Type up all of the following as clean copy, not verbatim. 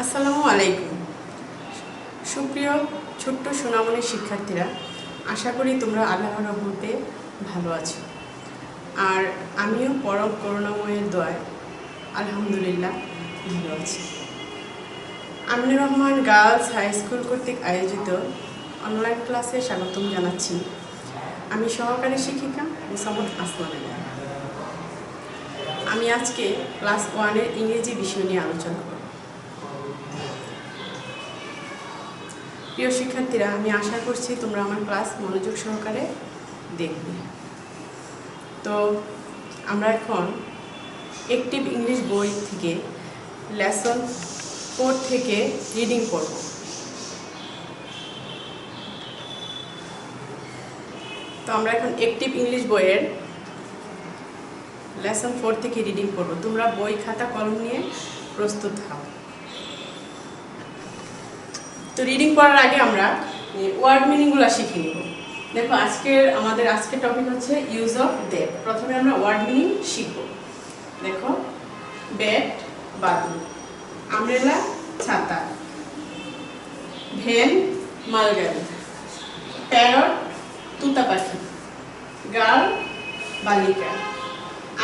আসসালামু আলাইকুম। সুপ্রিয় ছোট্ট সোনামণি শিক্ষার্থীরা, আশা করি তোমরা আল্লাহর রহমতে ভালো আছো। আর আমিও পরম করুণাময়ের দোয়ায় আলহামদুলিল্লাহ ভালো আছি। Aminur Rahman girls high school কর্তৃক আয়োজিত অনলাইন ক্লাসে স্বাগতম জানাচ্ছি। আমি সহকারী শিক্ষিকা মোসাম্মদ আসমান আলী। আমি আজকে ক্লাস 1-এর ইংরেজি বিষয় নিয়ে আলোচনা করব। প্রিয় শিক্ষার্থীরা, আমি আশা করছি তোমরা আমার ক্লাস মনোযোগ সহকারে দেখবে। তো আমরা এখন অ্যাক্টিভ ইংলিশ বই থেকে লেসন 4 থেকে রিডিং করব। তো আমরা এখন অ্যাক্টিভ ইংলিশ বইয়ের লেসন 4 থেকে রিডিং করব। তোমরা বই খাতা কলম নিয়ে প্রস্তুত হও। তো রিডিং করার আগে আমরা ওয়ার্ড মিনিংগুলো শিখে নিব। দেখো, আমাদের আজকের টপিক হচ্ছে ইউজ অফ দ্যাট। প্রথমে আমরা ওয়ার্ড মিনিং শিখব। দেখো, ব্যাট বাদুড়, আমব্রেলা ছাতা, ভ্যান মালগাড়ি, প্যারট তুতা পাখি, গার্ল বালিকা,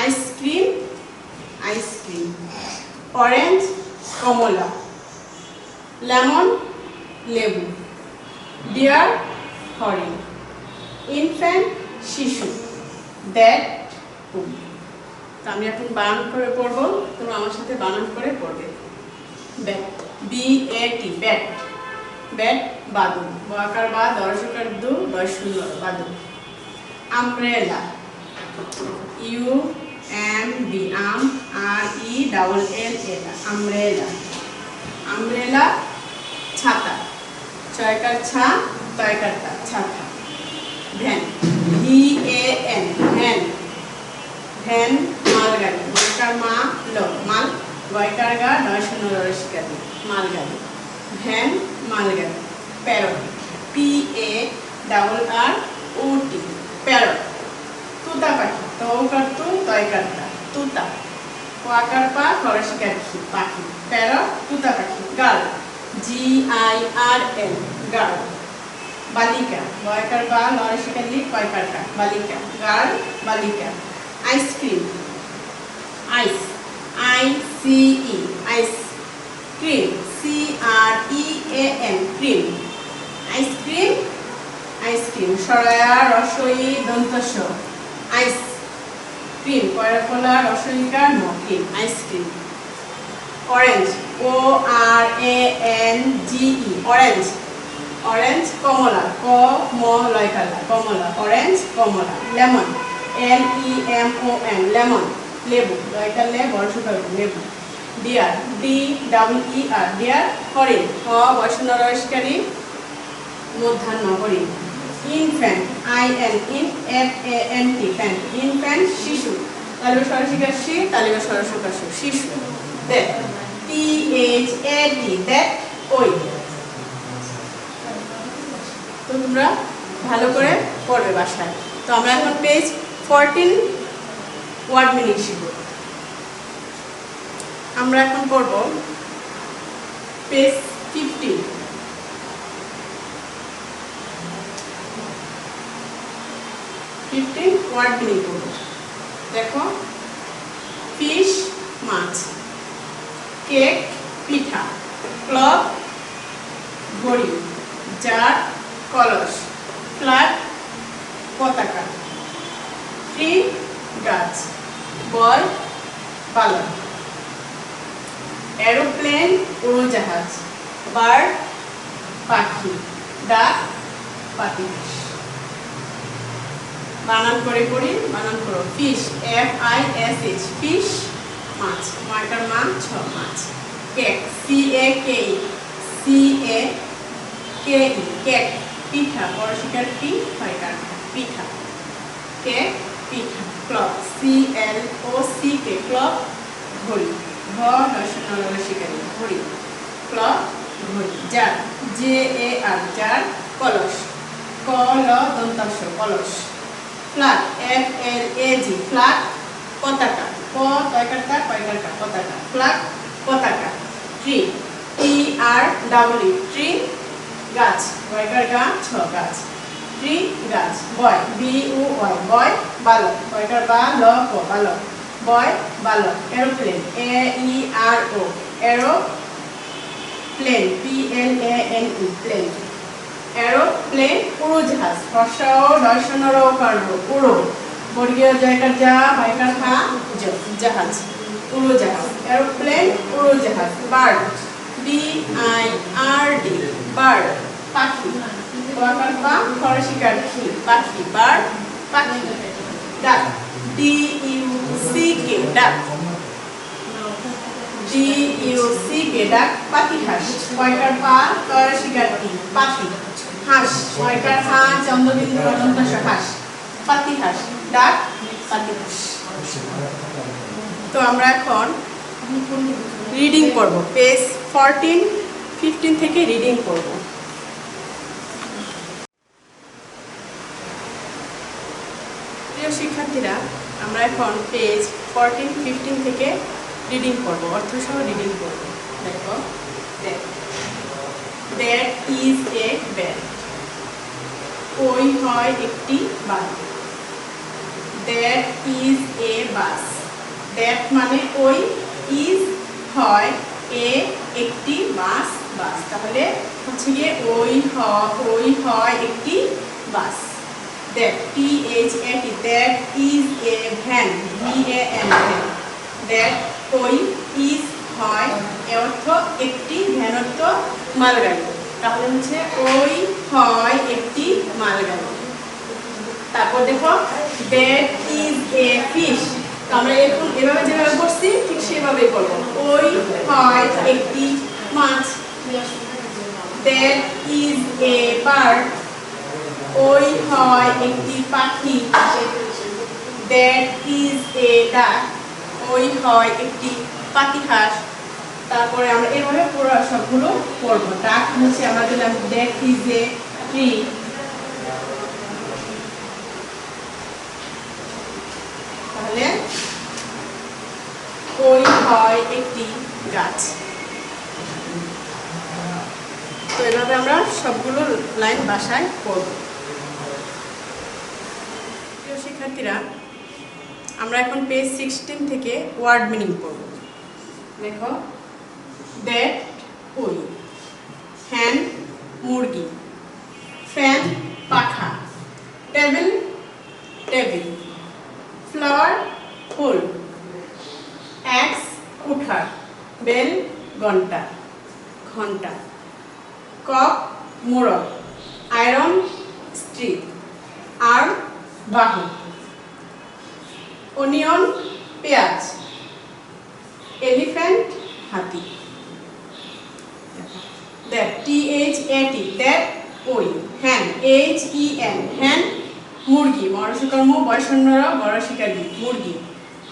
আইসক্রিম আইসক্রিম, অরেঞ্জ কমলা, লেমন লেবু, ডিয়ার হরিণ, ইনফ্যান্ট শিশু, দ্যাট বুক। তো আমি এখন বানান করে পড়ব, তোমরা আমার সাথে বানান করে পড়বে। Bat, BAT, bat. ব্যাট বাদুড়, বকার বা দর্শকের দু দর্শন বাদুড়। Umbrella, UMB, RELL, umbrella. Umbrella ছাতা, ছয়কার ছা তয়কার তা, ছাতা। Van, VAN, van. ভ্যান মালগাড়ি, বয়কার মা ল মাল, গয়কার গা দর্শন রসিকারি, মালগাড়ি। ভ্যান মালগাড়ি। Parrot, PARROT, parrot. তুতা পাখি, তৌকার তু তয়কার তা, তুতা। কোয়াকার পা খরসিকার পাখি, প্যারট তুতা পাখি। Girl, GIRL, girl. বালিকা, বয়কার বা লরসিকালি কয়কার কা, বালিকা, গার্ল বালিকা। Ice cream, ice, ICE, ice. Cream, CREAM, cream. Ice cream ice cream, সরয়া রসই দন্তস, আইস। ক্রিম, কয়রাফলা রসইকার ম, cream, ice cream. Orange, ORANGE, orange. Orange কমলা, ম লয়কালা, কমলা, অরেঞ্জ কমলা। লেমন, LEMON, লেমন, লেবু, লয়কার লে বর্ষকাল, লেবু। ডিয়ার, DEER, ডিয়ার হরিণ, বয়সনরস্কারী মধ্যাহ্ন হরিণ। ইনফ্যান্ট, INFANT, ফ্যান্ট, ইনফ্যান্ট শিশু, তালিবা সরসিকার শি, তালিবা সরসকার শু, শিশু। দ্যাট, THAT, দ্যাট ওই। তো তোমরা ভালো করে পড়বে বাসায়। তো আমরা এখন পেজ 14 ওয়ার্ড মিনিং শিখব। আমরা এখন পড়ব পেজ 15। ওয়ার্ড মিনিং করব। দেখো, ফিশ মাছ, কেক পিঠা, ক্লক ঘড়ি, জার কলস, ফ্ল্যাগ পতাকা, ট্রি গাছ, বল পালন। এরোপ্লেন উড়োজাহাজ, বার্ড পাখি, ডাক পাতিহাঁস। বানান করে পড়ি, বানান করো। ফিশ, FISH, ফিশ মাছ, মাটার মা ছ মাছ। Cake, CAKE, cake. পিঠা, পরশিকার পি হয়কার পিঠা, কেক পিঠা। ক্লক, CLOCK, ক্লক ঘড়ি, রসিকারি ঘড়ি, ক্লক ঘড়ি। জার, JAR, জার কলস, কল দন্তাংশ কলস। ফ্ল্যাগ, FLAG, ফ্ল্যাগ পতাকা, প তয়কার তা কয়কার কা, পতাকা, ফ্ল্যাগ পতাকা। ট্রি, আর ডাবল ই ট্রি গাছ বয়কার গা ছ গাছ ট্রি গাছ বয় বি উ ওয়াই বয় বালক বয়কার বা ল ক বালক বয় বালক aeroplane A E R O aero plane P L A N E plane aeroplane উড়োজাহাজ হর্ষা ও দর্শনর ও কর্ণ উড়ো বর্গীয় জয়কার যা হয়কার খা জাহাজ উড়োজাহাজ এরোপ্লেন উড়োজাহাজ bird B I R D bird পাখি বয়কার বা ফরাসিকার খি পাখি বার্ড পাখি ডাক ডি ইউ সি কে ডাক ডি ইউ সি কে ডাক পাখি হাঁস বয়কার পা ফরাসিকার খি পাখি হাঁস বয়কার হা চন্দ্রবিন্দু অনন্ত হাঁস পাতি হাঁস ডাক পাতি হাঁস। তো আমরা এখন রিডিং করব পেজ 14 15 থেকে রিডিং করব। প্রিয় শিক্ষার্থীরা আমরা এখন পেজ 14 15 থেকে রিডিং করব অর্থসহ রিডিং করব। দেখো দ্যাট ইজ এ বেড ওই হয় একটি bus that is a bus that মানে ওই ইজ হয় এ একটি বাস বাস তাহলে হচ্ছে গিয়ে ওই হয় একটি bus that T H A T that is a van V A N van that ওই ইজ হয় এ অর্থ একটি ভ্যান অর্থ মালগাড়ি তাহলে হচ্ছে ওই হয় একটি মালগাড়ি। তারপর দেখো দ্যাট ইজ এ ফিশ আমরা এখন এভাবে যেভাবে পড়ছি ঠিক সেভাবেই পড়বো ওই হয় একটি মাছ দ্যাট ইজ এ বার্ড ওই হয় একটি পাখি দ্যাট ইজ এ ডাক ওই হয় একটি পাতিহাঁস। তারপরে আমরা এভাবে পুরো সবগুলো পড়বো ডাক হচ্ছে আমরা দিলাম দ্যাট ইজ এ ট্রি তাহলে ওই হয় একটি গাছ। তো এভাবে আমরা সবগুলো লাইন বাসায় পড়ব। প্রিয় শিক্ষার্থীরা আমরা এখন পেজ 16 থেকে ওয়ার্ড মিনিং পড়ব। দেখো দ্যাট ওই হ্যান মুরগি ফ্যান পাখা টেবিল টেবিল ফ্লাওয়ার ফুল অ্যাক্স কুঠার বেল ঘন্টা ঘন্টা কক মোড়ক আয়রন স্ত্রী আর বাহু অনিয়ন পেঁয়াজ এলিফ্যান্ট হাতি that T H A T that ওই হ্যান এইচ ই এন হ্যান মুরগি মরশকর্ম বয়সন্নরা বরশিকারী মুরগি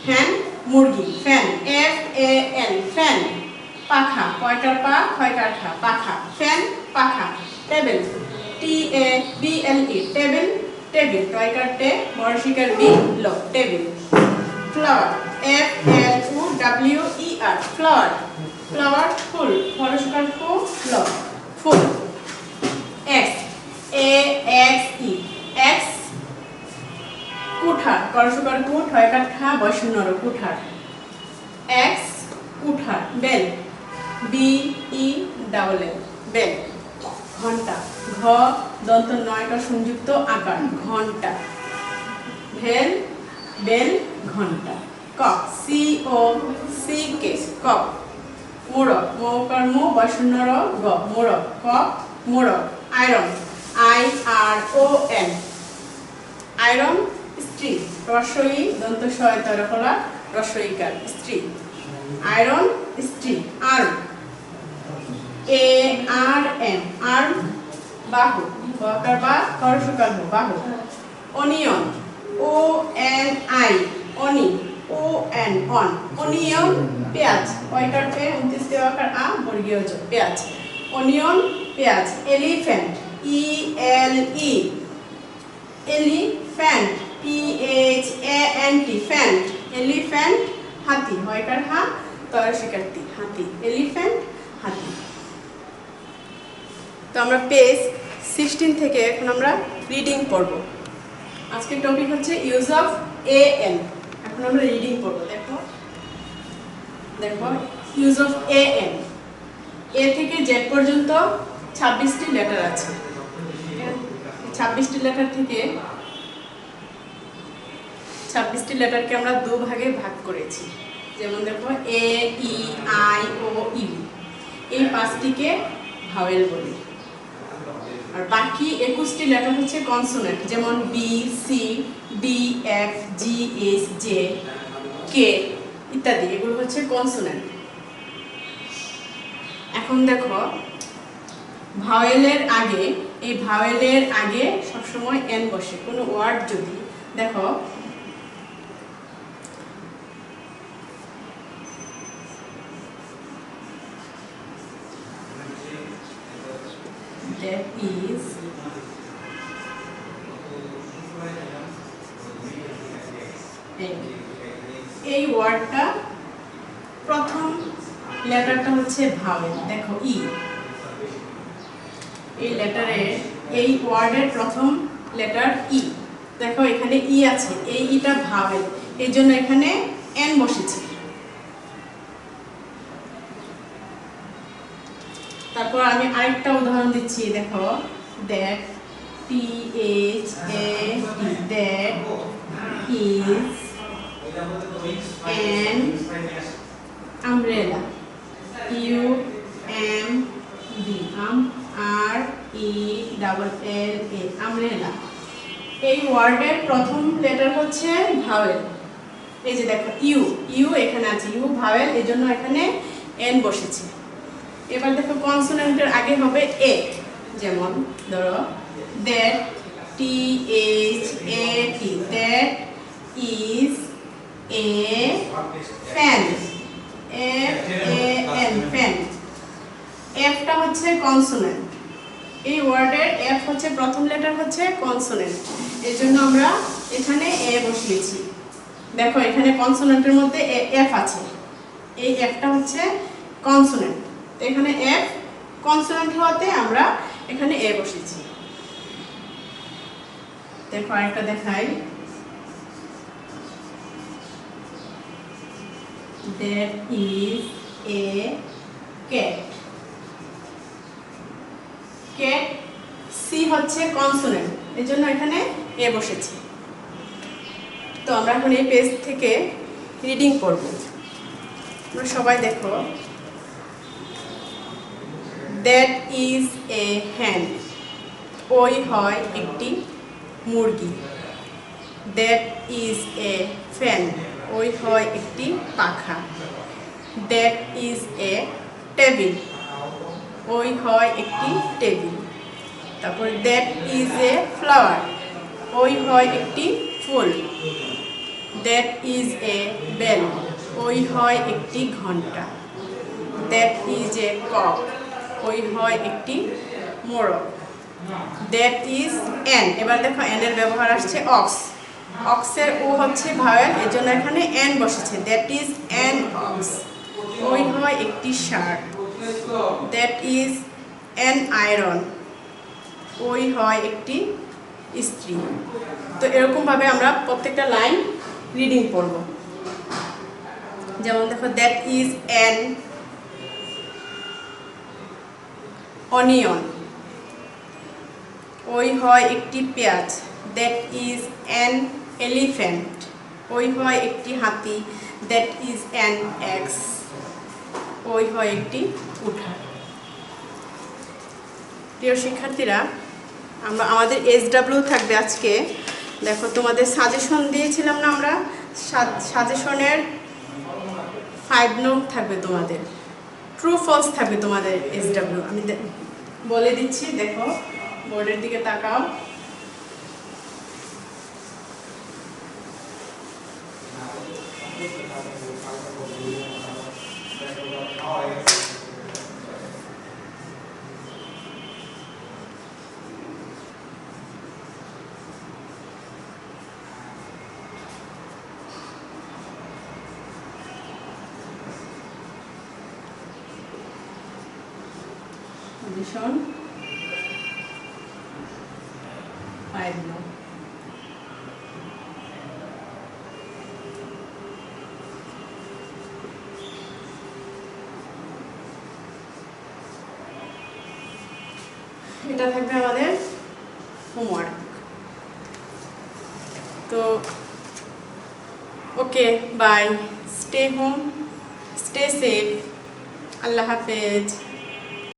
হ্যান মুরগি fan F A N fan পাখা কয়টার পা ছয়টার খা পাখা ফ্যান পাখা table T A B L E table table টয়টার টে বরশিকার বি ল table flower F L O W E R flower flower ফুল বরশিকার ফু ল ফুল axe A X E axe কুঠার করসুকার কুঠ হয় কাঠা বয়সন্নর কুঠার এক্স কুঠার bell B E double L bell ঘন্টা ঘ দন্ত নয়টা সংযুক্ত আকার ঘন্টা ভেল বেল ঘন্টা cock C O C K cock মোড়ক মৌকর্ম বয়সন্নর গ মোড়ক ক মোড়ক iron I R O N iron স্ত্রী রসই দন্ত সহায়তা করা রসইকার স্ত্রী আয়রন স্ত্রী arm A R M arm বাহু বকার বা করসকার বাহু অনিয়ন ও এন আই অনি ও এন অন অনিয়ন পেঁয়াজ কয়টার পে 29 দেওয়াকার আ বর্গীয় জ পেঁয়াজ অনিয়ন পেঁয়াজ elephant E L E elephant P H A N T ফ্যান্ট এলিফ্যান্ট হাতি হয়কার হা তর শিকারতি হাতি এলিফ্যান্ট হাতি তো আমরা পেজ 16 থেকে এখন আমরা রিডিং পড়ব। আজকের টপিক হচ্ছে ইউজ অফ এ এন। এখন আমরা রিডিং পড়ব। দেখো দেখো ইউজ অফ এ এন। এ থেকে জেড পর্যন্ত 26টি লেটার আছে। 26টি লেটার থেকে 26টি লেটারকে আমরা দু ভাগে ভাগ করেছি। যেমন দেখো এ, ই, আই, ও, ই, এই 5টিকে ভাওয়েল বলি। আর বাকি 21টি লেটার হচ্ছে কনসোনেন্ট, যেমন বি, সি, ডি, এফ, জি, এইচ, জে, কে ইত্যাদি, এগুলো হচ্ছে কনসোনেন্ট। এখন দেখো ভাওয়েলের আগে, এই ভাওয়েলের আগে সবসময় এন বসে। কোনো ওয়ার্ড যদি দেখো that is এই ওয়ার্ডটা প্রথম লেটারটা হচ্ছে ভাওয়েল। দেখো ই, এই লেটারের এই ওয়ার্ডের প্রথম লেটার ই। দেখো এখানে ই আছে, এই ইটা ভাওয়েল, এই জন্য এখানে এন বসেছে। তারপর আমি আরেকটা উদাহরণ দিচ্ছি। দেখো that, T H A T, that is an umbrella, U M B, R E double L A, umbrella. এই ওয়ার্ডের প্রথম লেটার হচ্ছে ভাওয়েল। এই যে দেখো ইউ, ইউ এখানে আছে, ইউ ভাওয়েল, এই জন্য এখানে এন বসেছে। এবার দেখো কনসোনেন্টের আগে হবে এ। যেমন ধরো that, T H A T, that is a fan, F A N, fan. এফটা হচ্ছে কনসোনেন্ট, এই ওয়ার্ডের এফ হচ্ছে প্রথম লেটার হচ্ছে কনসোনেন্ট, এই জন্য আমরা এখানে এ বসিয়েছি। দেখো এখানে কনসোনেন্টের মধ্যে এফ আছে, এই এফটা হচ্ছে কনসোনেন্ট, এখানে এফ কনসোনেন্ট হওয়াতে আমরা এখানে এ বসিয়েছি। দেখো আরেকটা দেখাই। That is a cat. Cat, C হচ্ছে কনসোনেন্ট, এই জন্য এখানে এ বসেছে। তো আমরা এখন এই পেজ থেকে রিডিং পড়ব। আমরা সবাই দেখো দ্যাট ইজ এ হ্যান, ওই হয় একটি মুরগি। দ্যাট ইজ এ ফ্যান, ওই হয় একটি পাখা। দ্যাট ইজ এ টেবিল, ওই হয় একটি টেবিল। তারপর দ্যাট ইজ এ ফ্লাওয়ার, ওই হয় একটি ফুল। দ্যাট ইজ এ বেল, ওই হয় একটি ঘন্টা। দ্যাট ইজ এ কক, ওই হয় একটি মোরগ। That is an. এবার দেখো এন এর ব্যবহার আসছে অক্স, অক্সের ও হচ্ছে ভাওয়েল, এর জন্য এখানে এন বসেছে। দ্যাট ইজ এন অক্স, ওই হয় একটি ষাঁড়। দ্যাট ইজ এন আয়রন, ওই হয় একটি স্ত্রী। তো এরকমভাবে আমরা প্রত্যেকটা লাইন রিডিং পড়ব। যেমন দেখো দ্যাট ইজ এন অনিয়ন, ওই হয় একটি পেঁয়াজ। দ্যাট ইজ অ্যান এলিফ্যান্ট, ওই হয় একটি হাতি। দ্যাট ইজ অ্যান এক্স, ওই হয় একটি উঠান। প্রিয় শিক্ষার্থীরা, আমাদের SW থাকবে আজকে। দেখো তোমাদের সাজেশন দিয়েছিলাম না আমরা, সাজেশনের 5 নং থাকবে তোমাদের, ট্রু ফলস থাকবে তোমাদের SW। আমি বলে দিচ্ছি, দেখো বোর্ডের দিকে তাকাও। পায়ে দিল। এটা থাকবে আমাদের হোমওয়ার্ক। তো okay, bye, stay home, stay safe, আল্লাহ হাফেজ।